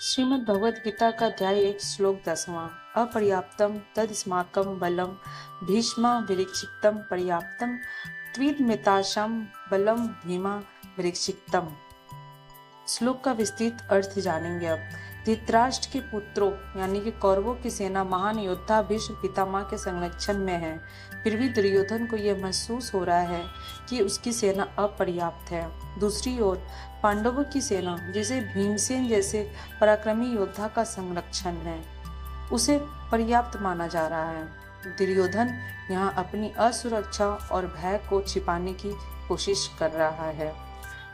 श्रीमद् भगवद गीता का अध्याय 1 श्लोक 10वां। अपर्याप्तम तदस्माकं बलम भीष्मा विरक्षितम पर्याप्तम त्विदमिताशम बलम भीमा विरक्षितम। श्लोक का विस्तृत अर्थ जानेंगे अब। धृतराष्ट्र के पुत्रों यानी कि कौरवों की सेना महान योद्धा भीष्म पितामह के संरक्षण में है, फिर भी दुर्योधन को यह महसूस हो रहा है कि उसकी सेना अपर्याप्त है। दूसरी ओर पांडवों की सेना, जिसे भीमसेन जैसे पराक्रमी योद्धा का संरक्षण है, उसे पर्याप्त माना जा रहा है। दुर्योधन यहाँ अपनी असुरक्षा और भय को छिपाने की कोशिश कर रहा है।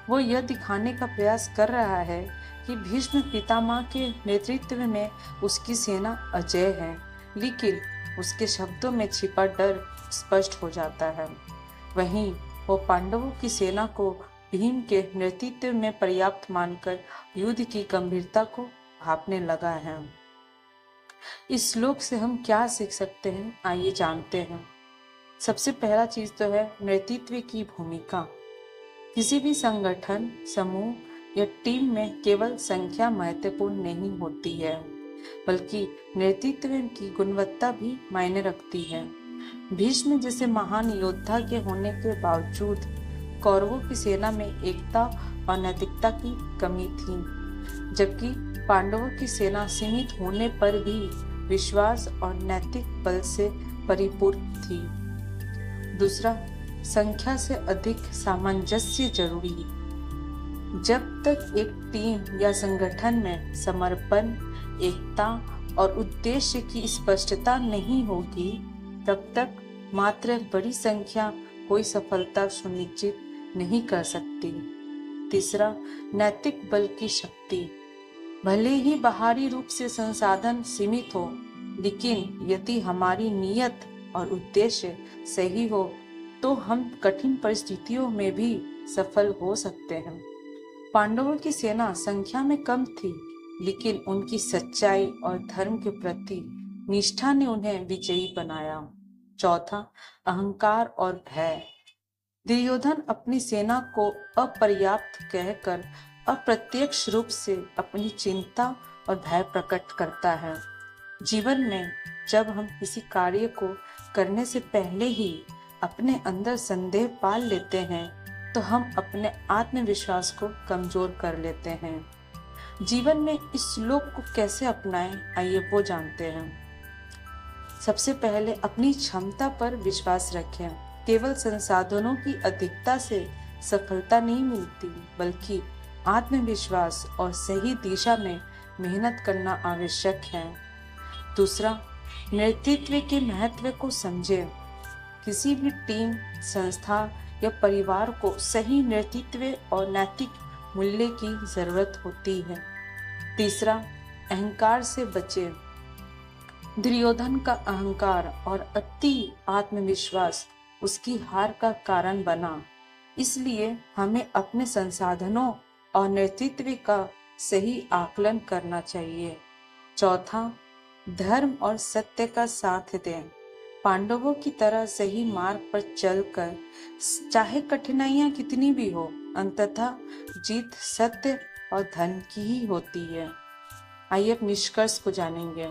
वो यह दिखाने का प्रयास कर रहा है कि भीष्म पितामह के नेतृत्व में उसकी सेना अजेय है, लेकिन उसके शब्दों में छिपा डर स्पष्ट हो जाता है। वहीं वो पांडवों की सेना को भीम के नेतृत्व में पर्याप्त मानकर युद्ध की गंभीरता को भांपने लगा है। इस श्लोक से हम क्या सीख सकते हैं, आइए जानते हैं। सबसे पहला चीज तो है नेतृत्व की भूमिका। किसी भी संगठन, समूह या टीम में केवल संख्या महत्वपूर्ण नहीं होती है, बल्कि नेतृत्व की गुणवत्ता भी मायने रखती है। भीष्म जैसे महान योद्धा के होने के बावजूद कौरवों की सेना में एकता और नैतिकता की कमी थी, जबकि पांडवों की सेना सीमित होने पर भी विश्वास और नैतिक बल से परिपूर्ण थी। दूसरा, संख्या से अधिक सामंजस्य जरूरी है। जब तक एक टीम या संगठन में समर्पण, एकता और उद्देश्य की स्पष्टता नहीं होगी, तब तक मात्र बड़ी संख्या कोई सफलता सुनिश्चित नहीं कर सकती। तीसरा, नैतिक बल की शक्ति। भले ही बाहरी रूप से संसाधन सीमित हो, लेकिन यदि हमारी नीयत और उद्देश्य सही हो तो हम कठिन परिस्थितियों में भी सफल हो सकते हैं। पांडवों की सेना संख्या में कम थी, लेकिन उनकी सच्चाई और धर्म के प्रति निष्ठा ने उन्हें विजयी बनाया। चौथा, अहंकार और भय। दुर्योधन अपनी सेना को अपर्याप्त कहकर अप्रत्यक्ष रूप से अपनी चिंता और भय प्रकट करता है। जीवन में जब हम किसी कार्य को करने से पहले ही अपने अंदर संदेह पाल लेते हैं, तो हम अपने आत्मविश्वास को कमजोर कर लेते हैं। जीवन में इस श्लोक को कैसे अपनाएं, आइए वो जानते हैं। सबसे पहले अपनी क्षमता पर विश्वास रखें। केवल संसाधनों की अधिकता से सफलता नहीं मिलती, बल्कि आत्मविश्वास और सही दिशा में मेहनत करना आवश्यक है। दूसरा, नेतृत्व के महत्व को समझें। किसी भी टीम, संस्था या परिवार को सही नेतृत्व और नैतिक मूल्य की जरूरत होती है। तीसरा, अहंकार से बचें। दुर्योधन का अहंकार और अति आत्मविश्वास उसकी हार का कारण बना, इसलिए हमें अपने संसाधनों और नेतृत्व का सही आकलन करना चाहिए। चौथा, धर्म और सत्य का साथ दें। पांडवों की तरह सही मार्ग पर चलकर, चाहे कठिनाइयां कितनी भी हो, अंततः जीत सत्य और धर्म की ही होती है। आइए अब निष्कर्ष को जानेंगे।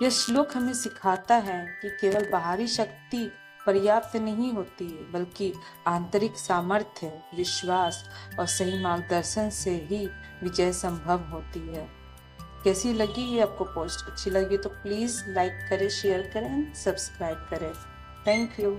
यह श्लोक हमें सिखाता है कि केवल बाहरी शक्ति पर्याप्त नहीं होती है, बल्कि आंतरिक सामर्थ्य, विश्वास और सही मार्गदर्शन से ही विजय संभव होती है। कैसी लगी ये आपको पोस्ट? अच्छी लगी तो प्लीज लाइक करें, शेयर करें, सब्सक्राइब करें। Thank you.